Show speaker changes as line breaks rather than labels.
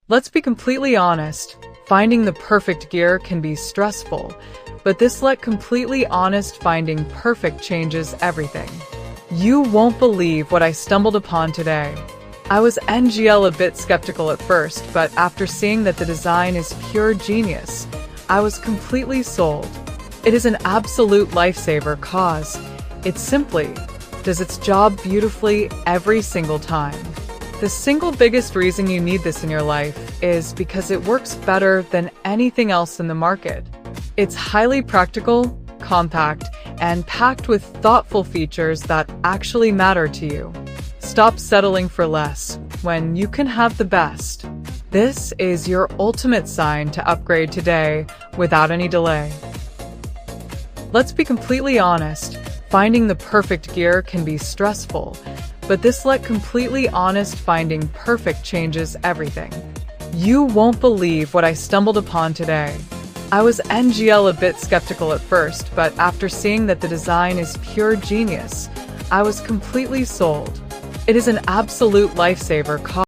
Let's be completely honest, finding the perfect gear can be stressful, but finding perfect changes everything. You won't believe what I stumbled upon today. I was a bit skeptical at first, but after seeing that the design is pure genius, I was completely sold. It is an absolute lifesaver cause it simply does its job beautifully every single time. The single biggest reason you need this in your life is because it works better than anything else in the market. It's highly practical, compact, and packed with thoughtful features that actually matter to you. Stop settling for less when you can have the best. This is your ultimate sign to upgrade today without any delay. Let's be completely honest, finding the perfect gear can be stressful, but finding perfect changes everything. You won't believe what I stumbled upon today. I was a bit skeptical at first, but after seeing that the design is pure genius, I was completely sold. It is an absolute lifesaver cause